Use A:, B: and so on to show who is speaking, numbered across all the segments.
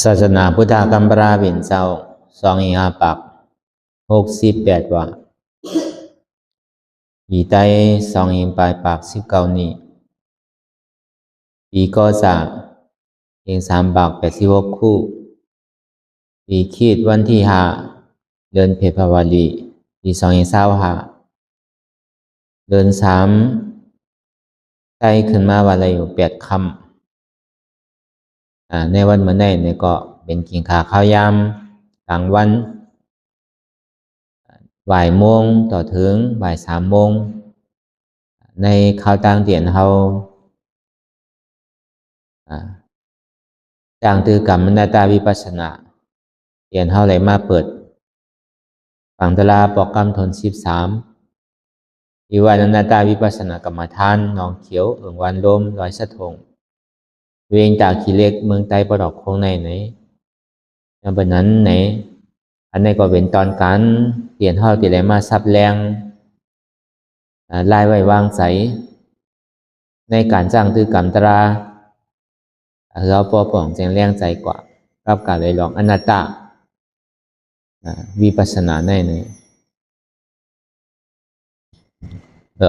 A: ศาสนาพุทธกัมปราเวียนเจ้า2 5 ปัก68 ว่าปีใต้2 ปลายปัก19 นี้ปีก็จาก3 ปัก86 คู่ปีขีดวันที่5 เดือนเพภาวดีปี2025เดือน3ใกล้ขึ้นมาวันละอยู่8 ค่ำในวันเมื่อไหร่เนี่ยก็เป็นกินข้าวยามกลางวันบ่ายโมงต่อถึงบ่าย3 โมงในข้าวต่างเตียนเขาจางตือกรรมนาตาวิปัสสนาเตียนเขาเลยมาเปิดฝังตลาปอกกรรมทน13ที่ว่านาตาวิปัสสนากรรมฐานหนองเขียวเอิงวันลมร้อยสะทงเวียงจากขี้เล็กเมืองไต้ประดอกคงในไหนบนนั้นไหนอันนี้ก็เป็นตอนการเปลี่ยนเขาที่ไหนมาซับแรงลายไว้วางใสในการจ้างตือกรรมตราเราปอป่องแจงแรงใจกว่ารับการเลยลองอนัตตาวิปัสสนาในนี้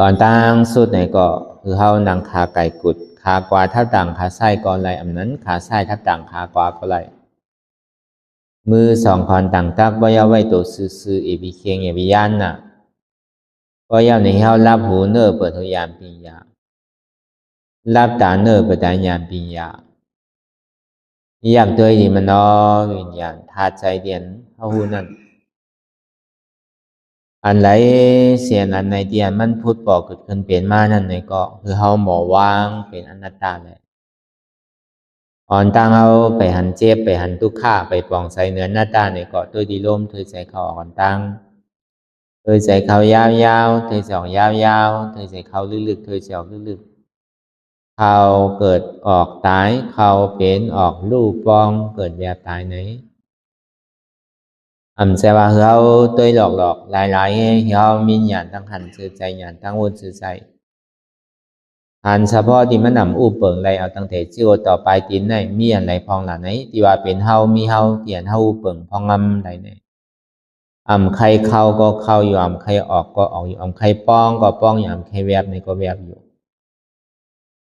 A: อ่อนตั้งสุดไหนก็คือเขานางขาไก่กุดขากวาทับต่างขาไส้ก่อนไรอันนั้นขาไส้ทับต่างขากวาก็ไรมือ2 คอนต่างตักว่ายาไว้ตัวซื้อเอบิเคียงเอบิยานน่ะก็ยาในเขารับหูเนอเปิดทยานปิญญารับตาเนอเปิดตายานปิญญาอยากด้วยนี่มันวิญญาณธาตุใจเดียนเขาหูนั่นอันไรเสียนอันในเดียนมันพูดบอกเกิดขึ้นเปลี่ยนมานั่นนี่ก็คือเขาหมอวางเป็นอนัตตาเลยอ่อนตั้งเอาไปหันเจ็บไปหันทุกข้าไปปองใส่เนื้อหน้าตาเนี่ยก็ตัวดีลมเธอใจเขาอ่อนตั้งเธอใจเขายาวๆเธอใจออกยาวๆเธอใจเขาลึกๆเธอใจออกลึกๆเขาเกิดออกตายเขาเป็นออกลูกปองเกิดแบบตายไหนใช่ว่าเขาตัวหลอกหลายๆเขามีหยาดตั้งหันเสื่อใจหยาดตั้งวนเสื่อใจหันเฉพาะที่มันอุเปิงไรเอาตั้งแต่ชื่อต่อไปตีนไหนมีอะไรพองหลาไหนที่ว่าเป็นเฮามีเฮาเตียนเฮาเปิงพองไรไหนใครเข้าก็เข้าอยู่ใครออกก็ออกอยู่ใครป้องก็ป้องอยู่ใครแวบในก็แวบอยู่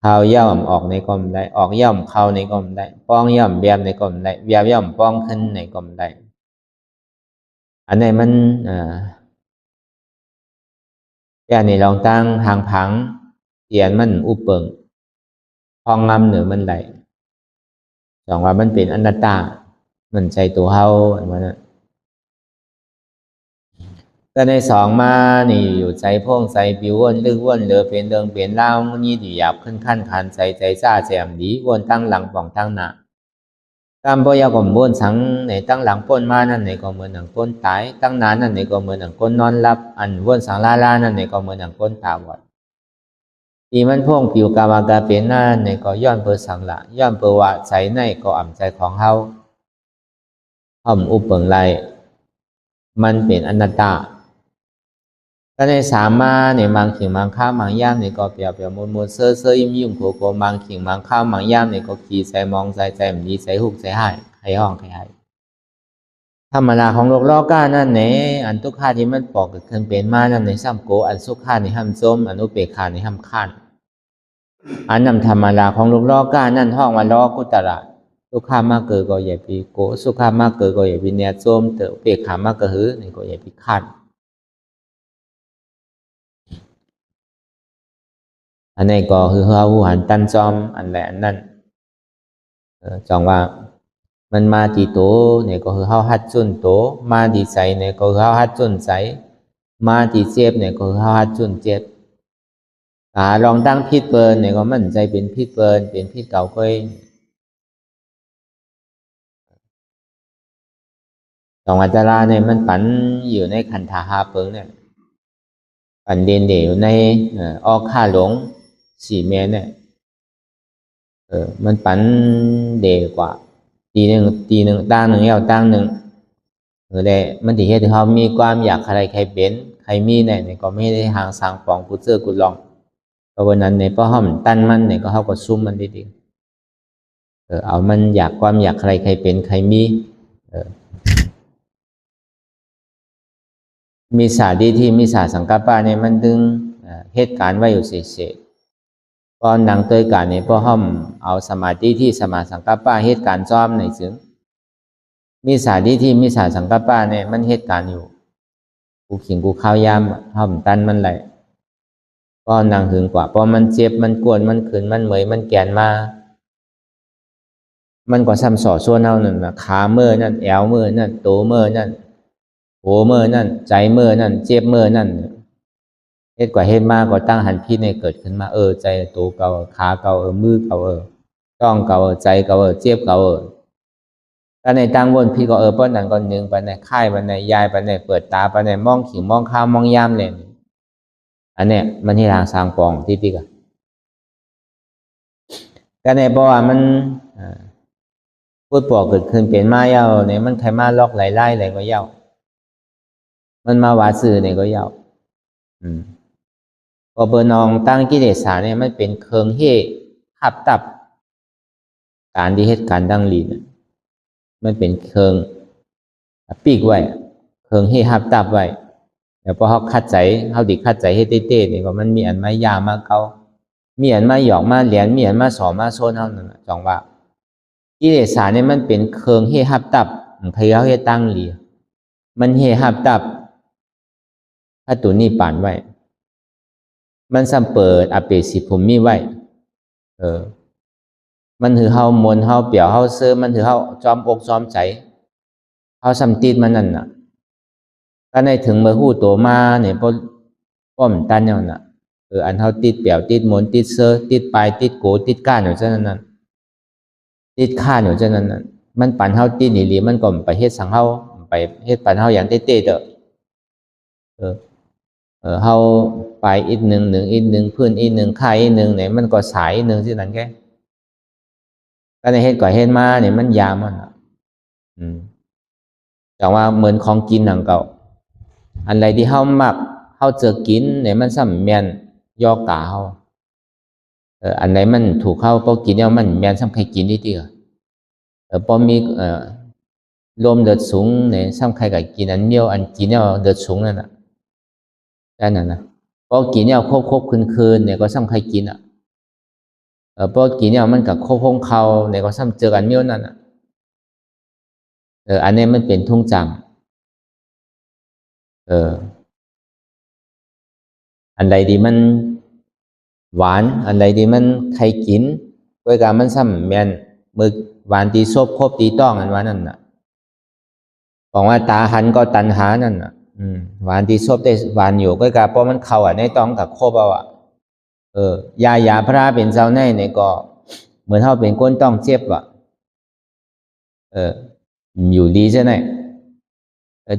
A: เข้าย่อมออกในก็ไม่ได้ออกย่อมเข้าในก็ไม่ได้ป้องย่อมแวบในก็ไม่ได้แวบย่อมป้องขึ้นในก็ไม่ได้อันไหนมันอย่างนี้ลองตั้งทางพังเตียนมันอุเปิงพองเหนือมันไหลว่ามันเป็นอนัตตามันใจตัวเฮาอันนั้นก็ในมานี่อยู่ใจพ่งใจปิววนลึกวนเหลือเป็นเรื่องเป็นเล่านี่ดีหยาบขึ้นขั้นขันใจจ้าแจมดีวนตั้งหลังป่องตั้งหน้าตามพยากรณ์บนสังในตั้งหลังป้นมานั่นในก็เหมือนหนังป้นตายตั้งนานนั่นในก็เหมือนหนังป้นนอนหลับอันวนสังลานั่นในก็เหมือนหนังป้นตาบอดที่มันพ่งผิวกามากาเป็นหน้าในก็ย้อนเปอสังละย้อนเปอว่าใจในก็อ่ำใจของเฮาอุปเปิงไรมันเป็นอนัตตาก็ในมาเนี่ยบางขิงบางข้าวบางย่ามเนี่ยก็เปรียบมนเซ่อยิ้มโผบางขิงบางข้าวบางย่ามเนี่ยก็ขี่ใจมองใจมันดีใจหุกใจหายใครห้องใครหายธรรมดาของโลกล้อก้านั่นเนี่ยอันทุกข้าที่มันปอกเกิดขึ้นเป็นมานั่นในซ้ำโกอันสุขข้าในห้ามจมอันอุเบกขาในห้ามขันอันนำธรรมดาของโลกล้อก้านั่นห้องว่าล้อกุตระสุขามากเกิดก็อย่าปีโกสุขามากเกิดก็อย่าปีเนียจมเตอเปกขามากเกิดหื้อนี่ก็อย่าปีขันอันนี้ก็คือเขาหูหันตันจอมอันแหละนั่นจองว่ามันมาตีโตเนี่ยก็คือเขาฮัดจุนโตมาตีใจเนี่ยก็คือเขาฮัดจุนใจมาตีเจ็บเนี่ยก็คือเขาฮัดจุนเจ็บลองตั้งพิษเปิลเนี่ยก็มั่นใจเป็นพิษเปิลเป็นพิษเก่าค่อยสองอัจราเนี่ยมันปั่นอยู่ในขันธาหาเปิงเนี่ยปั่นเด่นเดี่ยวในออกข้าหลง4 เมตรเนี่ยมันปั่นเดี่ยวกว่าตีหนึ่งตั้งหนึ่งยาวตั้งหนึ่งเลยมันถือให้เขามีความอยากใครเป็นใครมีเนี่ยก็ไม่ได้ห่างสางปองกูเจอกูลองเพราะวันนั้นเนี่ยเพราะเขาตั้นมันเนี่ยก็เขาก็ซุ่มมันดี เอามันอยากความอยากใครเป็นใครมีสาดีที่มีสาสังกัปปะเนี่ยมันดึงเหตุการณ์ไว้อยู่เฉยๆก็นังเตยการเนี่ยพอห้อมเอาสมาธิที่สมาสังกัปปะเหตุการณ์ซ้อมในซึ่งมีสาดีที่มีสาสังกัปปะเนี่ยมันเหตุการณ์อยู่กูขิงกูข้าวยามห้อมตันมันไหลก็นังถึงกว่าพอมันเจ็บมันกวนมันขืนมันเหมยมันแกนมามันก็ซ้ำสอส่วนเอานั่นนะขาเมื่อนั่นแอวเมื่อนั่นโตเมื่อนั่นโหเมื่อนั่นใจเมื่อนั่นเจ็บเมื่อนั่นเฮ็ดกว่าเฮ็ดมากก็ตั้งหันพิษในเกิดขึ้นมาใจโตเก่าขาเก่ามือเก่าต้องเก่าใจเก่าเจ็บเก่าถ้าในตั้งวนพี่ก็ป้อนนั่นก็หนึ่งไปในค่ายไปในยายไปในเปิดตาไปในมองขิงมองข้าวมองยามเลยอันเนี้ยมันที่ทางสร้างปองที่พี่ก็ก็ในเพราะว่ามันพูดปอกเกิดขึ้นเป็นมาเย้าเนี่ยมันใครมาลอกไล่อะไรก็เย้ามันมาวาสื่อเนี่ยก็เย้าพอเบอร์นองตั้งกิเลสาเนี่ยมันเป็นเคืองเฮ่ขับตับการที่เหตุการณ์ดังลีนมันเป็นเคืองปีกไว้เคืองเฮ่ขับตับไว้แต่พอเขาคัดใจเขาดิคัดใจให้เต้ๆเนี่ยก็มันมีอันไม่ยามาเกามีอันมาหยอกมาเหรียญมีอันมาสอมาโซนเท่านั้นจองว่ากิเลสาเนี่ยมันเป็นเคืองเฮ่ขับตับพยาเฮ่ตั้งลีมันเฮ่ขับตับถ้าตัวนี้ป่านไว้มันสัมเปิดอเปสิภูมิไว้มันถือเฮามนเฮาเปี่ยวเฮาเสื้อมันถือเฮาจอมอกจอมใจเฮาสัมติดมันนั่นน่ะก็ในถึงเมื่อหู้ตัวมาเนี่ยป้อมตันเนี่ยน่ะอันเฮาติดเปี่ยวติดมนติดเสื้อติดปลายติดโกติดก้านอยู่เช่นนั้นติดข้านอยู่เช่นนั้นมันปั่นเฮาติดหนีมันก็ไปเฮ็ดสังเฮาไปเฮ็ดปั่นเฮาอย่างเต้ๆเด้อเฮาไปอีกหนึ่งอีกหนึ่งพื้นอีกหนึ่งค่ายอีกหนึ่งเนี่ยมันก็สายหนึ่งที่นั่นแค่ก็ในเหตุก่อเหตุมาเนี่ยมันยามันแต่ว่าเหมือนของกินหนังเก่าอันใดที่เฮามักเฮาเจอกินเนี่ยมันซ้ำแมนย่อกาเฮาอันไหนมันถูกเข้าพอกินเนี่ยมันแมนซ้ำใครกินที่เดียวพอมีลมเดือดสูงเนี่ยซ้ำใครกับกินอันเมียวอันกินเนี่ยเดือดสูงนั่นน่ะนั่นนะพอกินเนี่ยครบคืนเนี่ยก็ซ้ำใครกินพอกินเนี่ยมันกับครบเขาเนี่ยก็ซ้ำเจอกันเมียวนั่นอันนี้มันเป็นทุ่งจำอันใดดีมันหวานอันใดดีมันใครกินด้วยการมันซ้ำแมนมือหวานตีซบครบตีต้องอันว่านั่นน่ะบอกว่าตาหันก็ตันหานั่นน่ะหวานตีซบได้หวานอยู่ด้วยการเพราะมันเข้าในต้องกับครบยาพระเป็นเจ้าในเนี่ยก็เหมือนเท่าเป็นก้นต้องเจ็บอยู่ดีใช่ไหม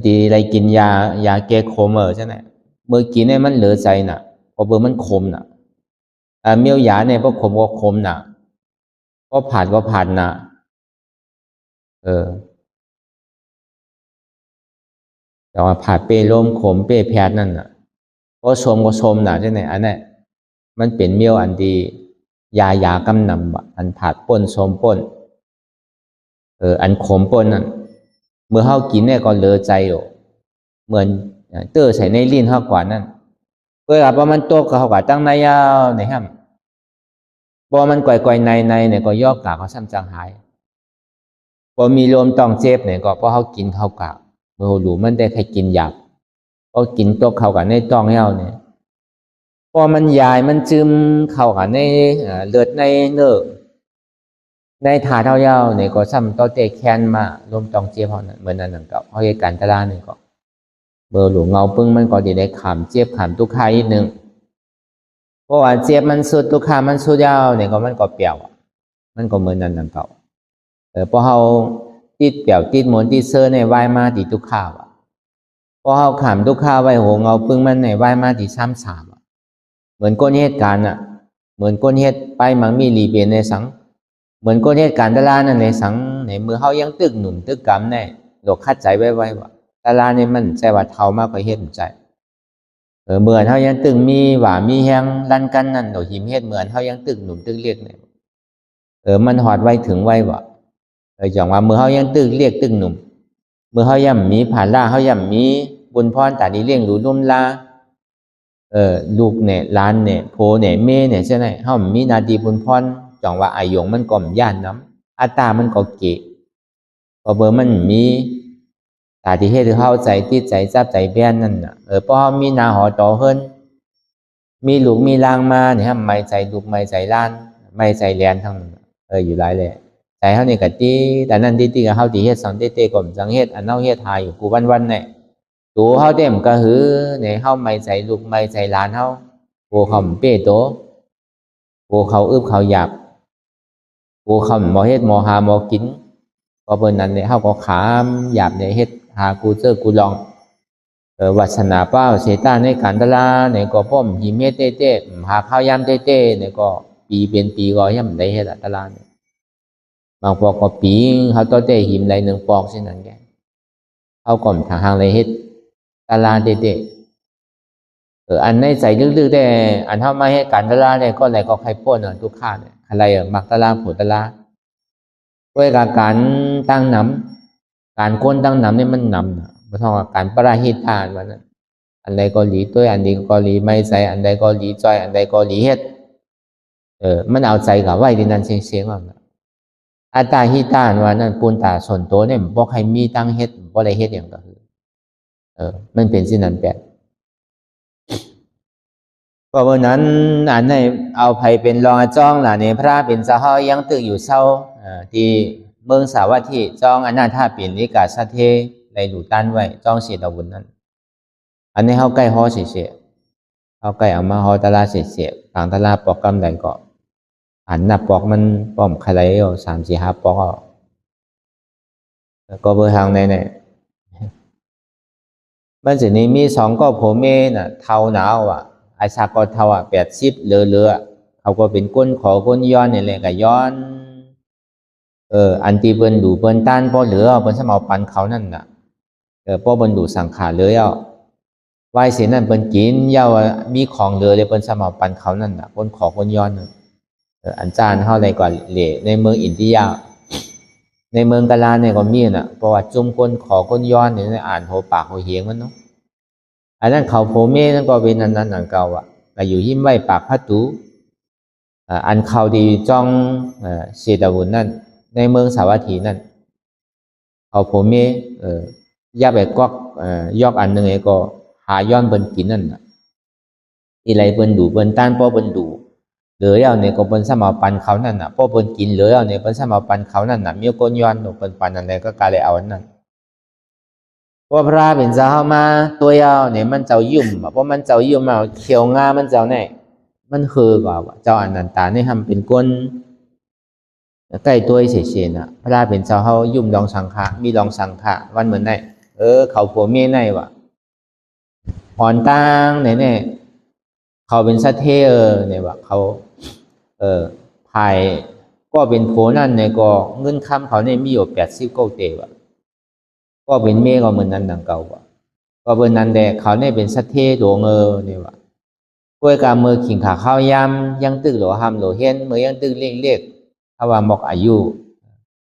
A: ดีอะไรกินยาแก้ขมใช่ไหมเมื่อกินเนี่ยมันเหลือใจน่ะพอเบอร์มันขมน่ะเมียวยาเนี่ยพอขมก็ขมน่ะพอผ่านก็ผ่านน่ะแต่ว่าผ่าเป้ลมขมเป้แพทนั่นน่ะก็ชมก็ชมน่ะใช่ไหมอันนี้มันเป็นเมียวอันดียากำนำอันผาดป่นชมป่นอันขมป่นนั่นเมื่อเฮากินเนี่ยก็เลอใจอยู่เหมือนเตอใส่ในลิ้นเฮากว่านั่นเพื่อว่ามันโตกับเฮากว่าตั้งในยาวในห้ำพอมันก่อยในเนี่ยก็ย่อกาเขาซ้ำจังหายพอมีลมต้องเจ็บเนี่ยก็เพราะเฮากินข้าวกาเมื่อรู้มันได้ใครกินหยาบพอกินโตเข้ากับในต้องเฮาเนี่ยพอมันยายมันจึมเข้ากับในเลือดในเนื้อในถาเท่ายาวเนี่ยก็ซ้ำต่อเตะแคนมาลมต้องเจ็บเขาเหมือนนั่นนั่นก็เขาเหตุการณ์ตะลาเนี่ยก็เบอร์หลวงเงาปึ้งมันก็ได้ขามเจ็บขามทุกข์อีกหนึ่งเพราะว่าเจ็บมันสุดทุกข์มันสุดยาวเนี่ยก็มันก็เปรียวมันก็เหมือนนั่นนั่นเก่าพอเขาติดเปรียวติดหมุนติดเซอร์ในวายมาติดทุกข์พอเขาขามทุกข์ไว้หัวเงาปึ้งมันในวายมาติดซ้ำสามเหมือนก้นเหตุการณ์เหมือนก้นเหตุไปมังมีรีเบียนในสังเหมือนก้นเหตุการณ์ตะลานั่นในสังในมือเขายังตึกหนุนตึกกำแน่หลอกคัดใจไว้ว่าตะลาเนี่ยมันใจว่าเท่ามากกว่าเหตุใจเหมือนเขายังตึกมีว่ามีแหงลั่นกันนั่นหนูหิมเหตุเหมือนเขายังตึกหนุนตึกเรียกเนี่ย มันหอดไว้ถึงไว้บ่จังว่าเมื่อเฮายังตึกเรียกตึกหนุ่มเมื่อเฮาย่ำมีผ่านล่าเฮาย่ำมีบุญพรตาดีเลี้ยงหรูลุ่มลาลูกเนี่ยล้านเนี่ยโพเนี่ยเมเนี่ยใช่ไหมเฮามีนาดีบุญพรจังว่าอายงมันก่อมย่านน้ำอัตตามันก็เกะก็เบอร์มันมีตาที่เฮ็ดให้เฮาใจติดใจจับใจแบนนั่นน่ะพอเฮามีนาหอต่อเฮินมีลูกมีลางมาเนี่ยไม่ใจลูกไม่ใจล้านไม่ใจแลนทั้งนั้นอยู่หลายเลยใจเฮานี่ก็ตีแต่นั่นตีกับเฮาที่เฮ็ดสังเตๆก็จังเฮ็ดอันเฮาเฮ็ดหาอยู่กูวันๆเนี่ยตัวเฮาเต็มก็หือเนี่ยเฮาไม่ใจลูกไม่ใจล้านเฮาโกเขาเป้โตโกเขาอึบเขาหยาบโกเขาบ่เฮ็ดบ่หาบ่กินก็เบิ่นนั้นเนี่ยเฮาก็ขามหยาบเนี่ยเฮ็ดหากูเจอกูลองวัสนาเป้าเสตาในการตลาเนี่ยก็ป้อมหิเมเต้ๆหาข้าวยามเต้ๆเนี่ยก็ปีเป็นปีก็ยังได้เฮ็ดตลาดบางปอกก็ปีเขาต้อเต้หิมไรหนึ่งปอกเช่นนั้นแกเขาก่อมทางไรเฮ็ดตลาดเต้อันในใจลึกๆได้อันเท่ามาให้การตลาดเนี่ยก็อะไรก็ใครป้นทุกข้าเนี่ยอะไรมักตลาดผุตลาดด้วยการตั้งน้ำการก้นตั้งน้ำเนี่ยมันนำไม่ต้องการประหิตทานวันนั้นอันใดก็หลีตัวอันนี้ก็หลีไม่ใจอันใดก็หลีจอยอันใดก็หลีเฮ็ดมันเอาใจกับไว้ที่นั่นเสียงๆว่าอัตตาหิตานว่านั่นปูนตาส่วนตัวเนี่ยบ่ใครมีตั้งเฮ็ดบ่ได้เฮ็ดอย่างก็คือมันเป็นสิ่งนั้นแปลกเพราะว่านั้นอันไหนเอาไผเป็นรองจ้องล่ะเนี่ยพระเป็นเจ้าเฮายังตึกอยู่เศร้าที่เมืองสาวัตถีจ้องอนาถาเป็นนิกาสะเทในหลู่ตันไว้จ้องเสียดอาวุธนั้นอันนี้เฮาใกล้ฮอเสียเฮาใกล้เอามาฮอตลาเสียทางตลาดปอกกำไดก็อันนับปอกมันป้อมใครเอา3-4-5ปอกแล้วก็เบอร์ทางไหนมันจะนี้มี2ก็ผมเมน่ะเท่าหนาวไอชาก็เท่า80เรือเขาก็เป็นก้นขอก้นย้อนนี่แหละก็ย้อนอันที่เปิ้นดูเปิ้นต้านพอเหลือเปิ้นสมเอาปันเขานั่นน่ะพอเปิ้นดูสังขารเลยไหวเสียนั่นเปิ้นกินยาวมีของเหลือเลยเปิ้นสมเอาปันเขานั่นน่ะก้นขอก้นย้อนอันจานเฮาได้กว่าเหล่ในเมืองอินเดียในเมืองกาลาเนี่ยก็มีน่ะเพราะว่าจุ่มก้นขอก้นย้อนเนี่ยอ่านโหปากโหเหียงมันเนาะอันนั้นเขาโพเมนั่นก็เป็นอันนั้นอันเก่าก็อยู่หิ้มไว้ปากพระตูอันเขาดีจ้องเสียดาวุนนั่นในเมืองสาวัตถีนั่นเขาโพเมย่าไปกอกยอกอันหนึ่งก็หาย้อนเปิ้นกินนั่นอีไรเปิ้นดูเปิ้นต้านป้อเปิ้นดูเหลือเอาเนี่ยก็เปิ้นสมาปันเขานั่นน่ะป้อเปิ้นกินเหลือเอาเนี่ยเปิ้นสมาปันเขานั่นน่ะมีก้นย้อนเปิ้นปันอะไรก็กาเลยเอาอันนั้นเพราะพระเป็นเจ้ามาตัวยาวเนี่ยมันเจ้ายุ่มเพราะมันเจ้ายุ่มมาเขียวงามันเจ้าแน่มันคือกว่าเจ้าอนันตาเนี่ยทำเป็นก้นใกล้ตัวเฉยๆนะพระเป็นเจ้าเขายุ่มลองสังขะมีลองสังขะวันเหมือนไหนเขาผัวเมียไหนวะหอนตังเนี่ยเขาเป็นสัตเทเนี่ยวะเขาภายก็เป็นโผนั่นเนี่ยก็เงินคำเขาเนี่ยมีอยู่89เตวะก็เป็นเมฆก็เหมือนนั้นดังเก่าวะก็เป็นนั้นแดกเขาเนี่ยเป็นสัตเทโดงเนี่ยวะกล้วยกามือขิงขาข้าวยำยังตึกหลวหำหลวเห็นมือยังตึกเรียกถ้าว่าหมอกอายุ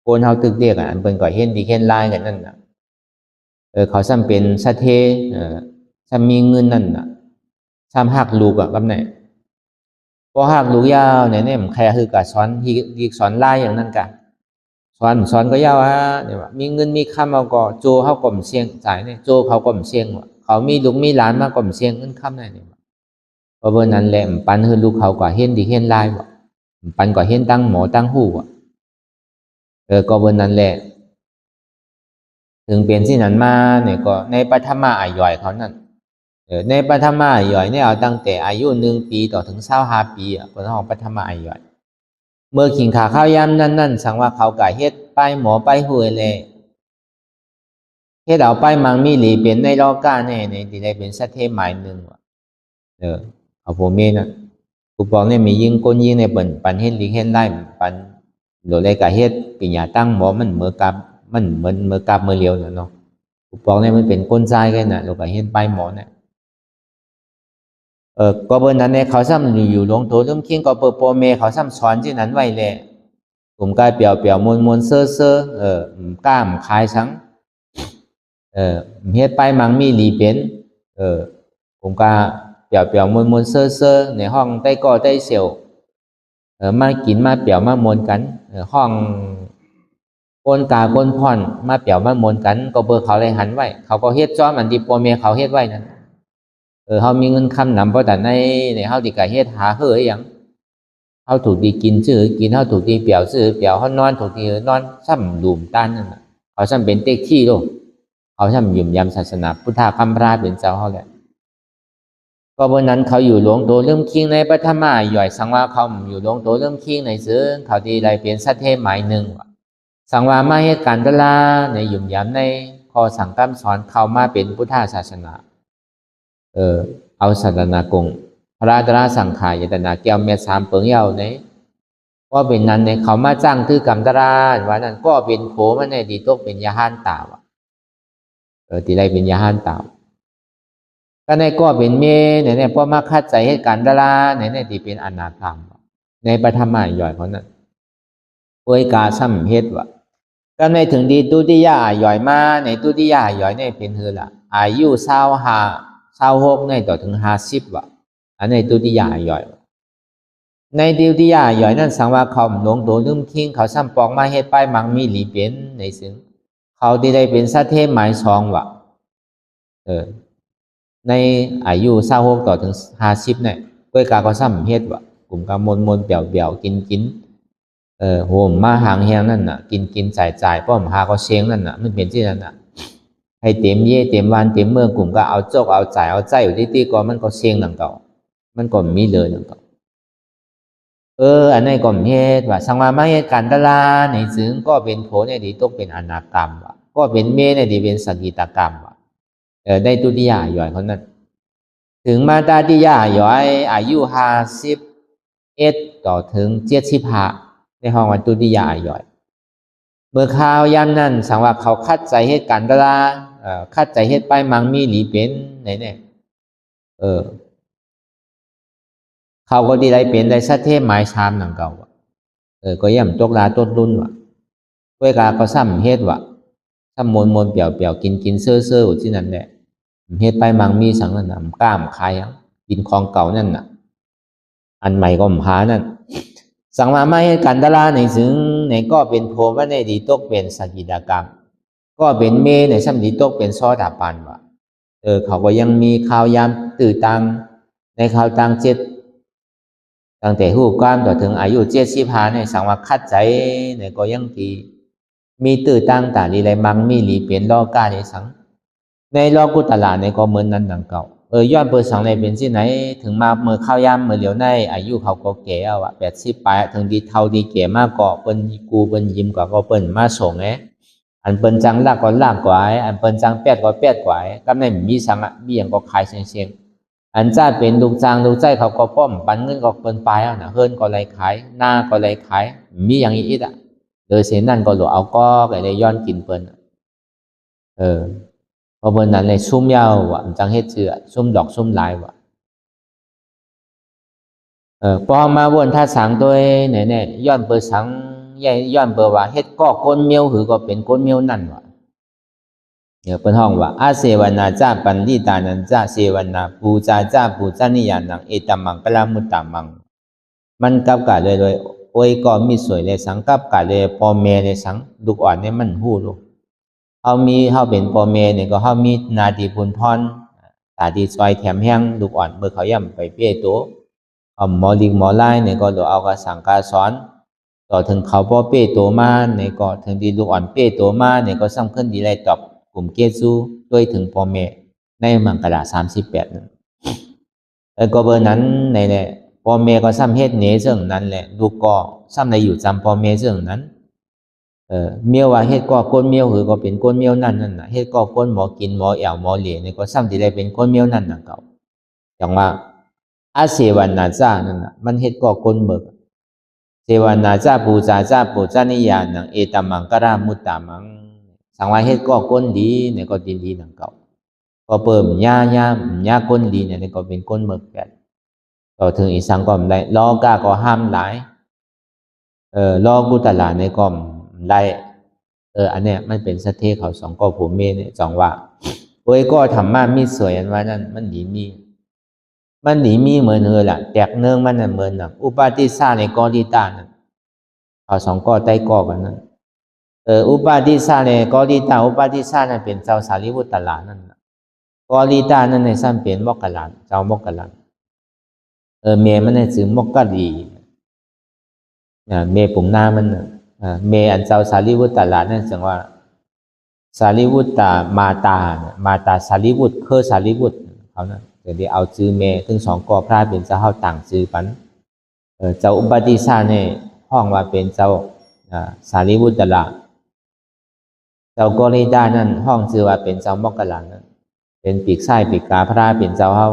A: โกนเขาตึกเรียกอันเป็นก่อเห็นดีเห็นลายกันนั่นน่ะเขาซ้ำเป็นสัตเทซ้ำมีเงินนั่นน่ะซ้ำหักลูกกับไหนพอหักลูกยาวเนี่ยมันใครคือกะสอนที่สอนลายอย่างนั้นกะสอนก็ยาวเนี่ยว่ามีเงินมีคำเอาก็โจเขาก่อมเสียงจ่ายเนี่ยโจเขาก่อมเสียงว่ะเขามีลูกมีหลานมาก่อมเสียงเงินคำไหนเนี่ยเพราะเบอร์นั้นแหละปันคือลูกเขากว่าเห็นดีเห็นลายว่ะปันกว่าเห็นตั้งหมอตั้งหูว่ะก็เบอร์นั้นแหละถึงเป็นที่นั้นมาเนี่ยก็ในปัทมาอาย่อยเขานั่นในปัทมาอาย่อยเนี่ยเอาตั้งแต่อายุ1 ปีต่อถึง25 ปีคนห้องปัทมาอาย่อยเมื่อขิงขาข้าวยำนั่นสังว่าเขากะเฮ็ดไปหมอไปห่วยเลยเฮ็ดเอาไปมังมีหลีเป็นในรอก้าแน่ในที่ได้เป็นสัตเทหมายหนึ่งว่ะเอาผมเองน่ะกูบอกเนี่ยมียิงก้นยิงในปันเฮ็ดหลีเฮ็ดได้ปันโดยเลยกะเฮ็ดปิญญาตั้งหมอมันเมื่อกับมันเหมือนกับเมื่อเลียวเนาะกูบอกเนี่ยมันเป็นก้นทรายกันน่ะเรากะเฮ็ดไปหมอเนี่ยก็เบอร์นั้นเนี่ยเขาซ้ำอยู่ลงตัวเริ่มเคียงก็เปิดโปรเมเขาซ้ำสอนที่นั้นไว้เลยกู ลุ่มกายเปียวเปียวมวนมวนเซ่อเซ่อกล้ามคายสังเฮ็ดไปมังมีหลีเป็นกลุ่มกาเปียวเปียวมวนมวนเซ่อเซ่อในห้องใต้ก่อใต้เสียวมากินมาเปียวมามวนกันห้องก้นกาก้นพ่อนมาเปียวมามวนกันก็เบอร์เขาเลยหันไว้เขาก็เฮ็ดจ้อมันดีปัวเมียเขาเฮ็ดไว้นั่นเขามีเงินคำนำเพราะแต่ในเขาดีกะเฮ็ดหาเฮ้ยอย่างเขาถูกดีกินซื้อกินเขาถูกดีเปียวซื้อเปียวเขานอนถูกดีนอนซ้ำดุ่มต้านนั่นเขาซ้ำเป็นเต็กที่โลกเขาซ้ำยุ่มยำศาสนาพุทธคำราเป็นเจ้าเขาแหละก็บนนั้นเขาอยู่หลวงโตเริ่มคิงในปัทมาหย่อยสังวาเขาอยู่หลวงโตเริ่มคิงในซื้อเขาดีไรเปลี่ยนสัตเทหมายหนึ่งสังวามาเหตุการณ์ตลาในยุ่มยำในข้อสั่งคำสอนเขามาเป็นพุทธศาสนาเอาศาสนากงพระตราสังขารยตนาเกี่ยวเมียสามเปิงเยาในว่าเป็นนั้นในเขามาจ้างคือกรรมตราว่านั้นก็เป็นโผมันในดีตกเป็นยาห้านตาวตีไรเป็นยาห้านตาวก็ในก็เป็นเมเนี่ยพอมาคัดใจให้การตราเนี่ยที่เป็นอนาคามในปฐมย่อยเขานั้นอวยกาซ้ำเฮ็ดว่าก็ในถึงดีตุติยาย่อยมาในตุติยาย่อยในเป็นเฮือละอายุ26ในต่อถึง50ว่ะอันในตุติยาย่อยในตุติยาย่อยนั่นสังว่าเขาหลงโตลืมทิ้งเขาซ้ำปองมาเฮ็ดป้ายมังมีหลีเปลี่ยนในซึ่งเขาได้เป็นสัตเทหมาย2ว่ะในอายุ26ต่อถึง50เนี่ยด้วยกาก็ซ้ำเฮ็ดว่ะกลุ่มกามนเปี่ยวกินโหมมาหางแหงนั่นน่ะกินจ่ายป้อมหาก็เชียงนั่นน่ะมันเป็นที่นั่นน่ะให้เต็มเย่เต็มวันเต็มเมื่อกลุ่มก็เอาจกเอาจ่ายเอาใจอยู่ที่ก็มันก็เชียงหนังเก่ามันก็มีเลยหนังเก่าอันนี้ก็เฮ็ดว่าสังวามาเหตุการตลาในซึ่งก็เป็นโผในที่ตกเป็นอนากรรมว่ะก็เป็นเมในที่เป็นสกิตกรรมว่ะได้ตุติยาย่อยเขานั้นถึงมาตาติยาย่อยอายุ51ต่อถึง75ในห้องวันตุติยาย่อยเมื่อข่าวยามนั้นสังว่าเขาคัดใจเหตุการณ์ตลาคัดใจเหตุไปมังมีหลีเป็นไหนเนี่ยเขาก็ดีไรเป็นได้สัตเทหมายชามหนังเก่าก็ย่ำตกลาต้นรุ่นว่ะด้วยกาก็ซ้ำเฮ็ดว่ะซ้ำมนเปี่ยวกินเซ่อที่นั่นแหละเฮ็ดไปมังมีสังนั่นน่ะกล้ามคายกินของเก่านั่นน่ะอันใหม่ก็มหานั่นสังมาไม่ให้กันตลาในซึ่งในก็เป็นโพว่าในดีตกเป็นสกิดากรรมก็เป็นเมในซ้ำดีตกเป็นซอดาปันว่ะเขาก็ยังมีข่าวยามตื่นตังในข่าวตังเจ็ดตั้งแต่หูกล้ามต่อถึงอายุ75ในสังว่าคัดใจในก็ยังตีมีตื่นตังแต่ลีไรมังมีหลีเปลี่ยนล้อกาในสังในล้อกุตลาในก็เหมือนนั้นดังเก่าย้อนเปิดสังในเป็นที่ไหนถึงมาเมื่อข้าวยามเมื่อเหลียวในอายุเขาก็แก่อ่ะ80 ปลายถึงดีเท่าดีแก่มากก็เปิ้นกูเปิ้นยิ้มกว่าก็เปิ้นมาส่งอันเปิ้นจังลากก็ลากกว่าอันเปิ้นจังแปดก็แปดกว่าก็ไม่มีสังมีอย่างก็ขายเชียงอันจ้าเป็นลูกจางลูกใจเขาก็ป้อมปันเงินก็เปิ้นปลายน่ะเฮิรนก็ไรขายหน้าก็ไรขายมีอย่างอีกโดยเส้นนั่นก็หลวเอาก็ได้ย้อนกินเปิ้นพอเปิ้นนั้นในซุ่มยาวว่ะจังเฮ็ดเชื่อซุ่มดอกซุ่มลายว่ะพอมาวนท่าสังโดยเนี่ยย้อนเปิดสังย้อนเปิดว่าเฮ็ดก็ก้นเมียวหือก็เป็นก้นเมียวนั่นว่ะเปิ้นห้องว่าอาเสวนาจาปันดิตานันจาเสวนาปูจาจาปูจานิยานังเอตัมมังกลามุตตามังมันกับกะเลยโอ้ยก็มีสวยเลยสังกับกะเลยพ่อแม่ในสังลูกอ่อนเนี่ยมันฮู้ลูกเฮาเป็นพ่อแม่เนี่ยก็เฮามีนาดีบุญพรตาดีซอยแถมแห้งลูกอ่อนเมื่อเขาย่ำไปเปี้ยโตหมอลิงหมอลายเนี่ยก็เอากระสังกาสอนต่อถึงเขาพ่อเปี้ยโตมาเนี่ยก็ถึงดีลูกอ่อนเปี้ยโตมาเนี่ยก็สำคัญดีไรตอบกลุ่มเกซูด้วยถึงพ่อแม่ในมังกร38นั่นแล้วก็เบอร์นั้นในเนี่ยพ่อแม่ก็ซ้ำเฮ็ดเนเรื่องนั้นแหละลูกก็ซ้ำในอยู่จำพ่อแม่เรื่องนั้นเมียวว่าเฮ็ดก็ก้นเมียวหือก็เป็นก้นเมียวนั่นน่ะเฮ็ดก็ก้นหมอกินหมอแอวหมอเหลี่ยนี่ก็ซ้ำที่ได้เป็นก้นเมียวนั่นน่ะเก่าอย่างว่าอาเสวนาจานั่นน่ะมันเฮ็ดก็ก้นเบิกเสวนาจาปูจาจาปูจานิยานังเอตัมมังกรามุตตามังสังว่าเฮ็ดก็ก้นดีเนี่ยก็ดีนั่นเก่าก็เปิ่มย่าก้นดีเนี่ยก็เป็นก้นเบิกแปดต่อถึงอีสังก็ได้ล้อกาก็ห้ามหลาย รอกุตลาในกอมได้อันเนี้ยมันเป็นสเทเขาสองก็ผมเมเนี่ยสองว่าโอ้ยก็ธรรมะมีสวยอันว่านั่นมันดีมีเหมือนล่ะแตกเนืองมันน่ะเหมือนน่ะอุปาทิสาในกอลิตานั่นเขาสองก็ใต้กอกันนั่นอุปาทิสาในกอลิตาอุปาทิสานั่นเป็นเจ้าสารีบุตรหลานนั่นกอลิตานั่นในซ้ำเป็นมกกะหลานเจ้ามกกะหลานเมมันในสื่อมกกะดีเมปุ่มหน้ามันเมอันเจ้าสารีบุตรหลานนั่นจังว่าสารีบุตรมาตาสารีบุตรคือสารีบุตรเขานะเดี๋ยวเอาจื้อเมถึงสองกอพระเป็นเจ้าเฮาต่างจื้อปันเจ้าอุปาทิสาเนี่ยห้องว่าเป็นเจ้าสารีบุตรหลานเจ้ากอลิตานั่นห้องจื้อว่าเป็นเจ้ามกกะหลานนั่นเป็นปีกไส้ปีกกาพระเป็นเจ้าเฮา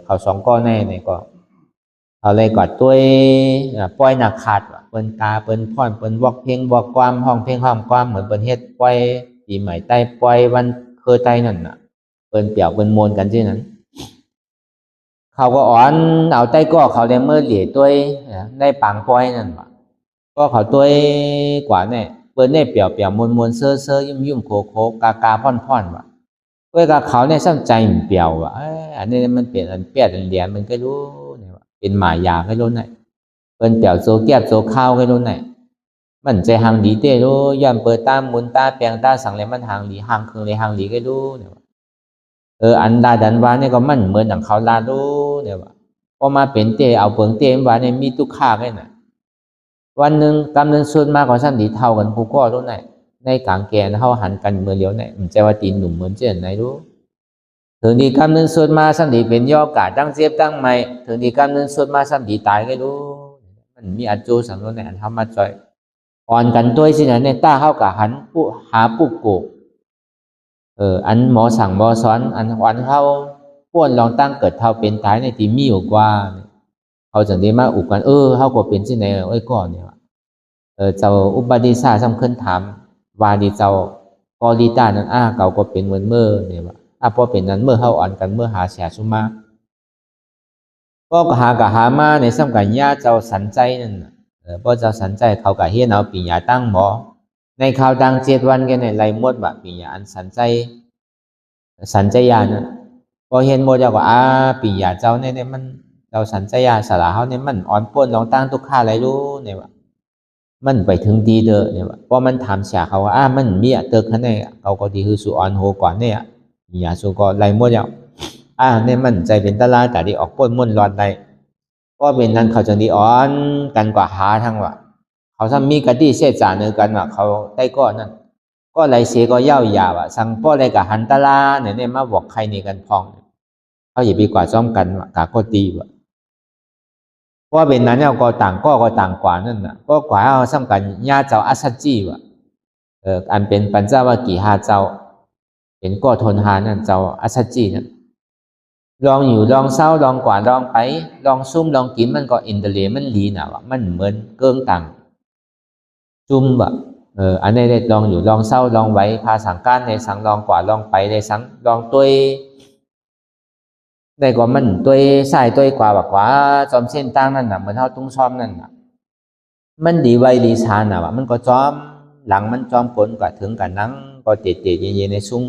A: เขาสองก้อนแน่ในก็เอาเลยกอดตัวป้อยหนักขาดเปิ้นกาเปิ้นพ่อนเปิ้นวอกเพลงวอกความห้องเพลงห้องความเหมือนเปิ้นเฮ็ดป้อยปีใหม่ใต้ป้อยวันเคยใต้นั่นน่ะเปิ้นเปี่ยวเปิ้นมวลกันที่นั้นเขาก็อ่อนเอาใต้ก็เขาได้เมื่อเหลี่ยตัวได้ปังป้อยนั่นว่ะก็เขาตัวกว่าเนี่ยเปิ้นได้เปี่ยวมวลเซ่อยุ่มโคกาพ่อนว่ะเว้ยกับเขาเนี่ยซ้ำใจเปี่ยวว่ะอันนี้มันเปลี่ยนอันเปียดอันเหรียญมันก็รู้เนี่ยว่าเป็นหมายาให้รู้ไหนเปิ้นเปี่ยวโซแก็บโซข้าวให้รู้ไหนมันใจหางดีเต้รู้ย่ำเปิดตามุนตาแปลงตาสั่งเลยมันหางดีหางคืนเลยหางดีก็รู้เนี่ยว่าอันดาดันวาเนี่ยก็มันเหมือนดังเขาลารู้เนี่ยว่าพอมาเป็นเต้เอาเปิงเต้วาเนี่ยมีตุกข้าแค่ไหนวันหนึ่งกำเนิดส่วนมากกว่าสั้นดีเท่ากันผู้ก็รู้ไหนในกลางแกนเขาหันกันเมื่อเลี้ยวเนี่ยมันจะว่าตีนหนุ่มเหมือนเจ้าไหนรู้ถึงดีกำเนิดส่วนมาสั้นดีเป็นย่อกาตั้งเสียบตั้งไม่ถึงดีกำเนิดส่วนมาสั้นดีตายก็รู้มันมีอัจจูสังรู้ในอันทำมาจ่อยอ่อนกันตัวสินะเนี่ยต้าเข้ากับหันผู้หาผู้โกอันหมอสั่งหมอสอนอันอ่อนเข้าป้วนลองตั้งเกิดเท่าเป็นตายในที่มีอยู่กว่าเขาจะได้มาอุกกันเขาก็เป็นสิไหนก่อนเนี่ยเจ้าอุปาทิสาสำคัญถามวาดีเจ้ากอลิตานั้นเก่าก็เป็นเหมือนเมื่อเนี่ยว่าพอเป็นนั้นเมื่อเข้าอ่อนกันเมื่อหาเสียสุมาก็หากะหามาในสำคัญญาเจ้าสันใจนั่นพอเจ้าสันใจเขากะเฮียนเอาปีญาตั้งหมอในข่าวดัง7 วันกันในไรมดว่าปีญาอันสันใจญาณนะพอเห็นโมเจ้าก็ปีญาเจ้าเนี่ยมันเจ้าสันใจญาสละเขาเนี่ยมันอ่อนป้นลองตั้งทุกข้าอะไรรู้เนี่ยว่ามันไปถึงดีเด้อเนี่ยว่าพอมันถามเสียเขาว่ามันมีเตอร์คันเนี่ยเขาก็ดีคือสุอ่อนโหก่อนเนี่ยอย่าสุก็ไรหมดแล้วเนี่ยมันใจเป็นตะลาแต่ที่ออกป้นมุ่นร้อนได้ก็เป็นนั้นเขาจะดีอ่อนกันกว่าหาทั้งว่าเขาทำมีกะดีเสียจานเนื้อกันว่าเขาได้ก้อนนั่นก็ไรเสียก็เย่ายาวสั่งป้ออะไรกับหันตะลาเนี่ยมาบอกใครในกันพองเขาอย่าไปกว่าจ้อมกันว่ากะก็ตีว่ะเพราะเป็นนั้นเนี่ยก็ต่างกว่านั่นน่ะก็กว่าเอาซ้ำกันญาเจ้าอัศจีว่ะอันเป็นปัญจวัคคีย์5 เจ้าเป็นก็ทนหานั่นเจ้าอัศจีนั่นลองอยู่ลองเศร้าลองกว่าลองไปลองซุ่มลองกินมันก็อินเตอร์เลียมันลีน่ะว่ะมันเหมือนเกิ้งต่างจุ่มว่ะอันนี้ได้ลองอยู่ลองเศร้าลองไว้พาสังการในสังลองกว่าลองไปในสังลองตัวได้กว่ามันตัวใส่ตัวกว่าแบบว่าจอมเส้นตั้งนั่นน่ะเหมือนเท่าตุ้งซ้อมนั่นน่ะมันดีไวดีชาน่ะว่ะมันก็จอมหลังมันจอมกลกว่าถึงกันนั่งก็เตะเย็นๆในซุ้ม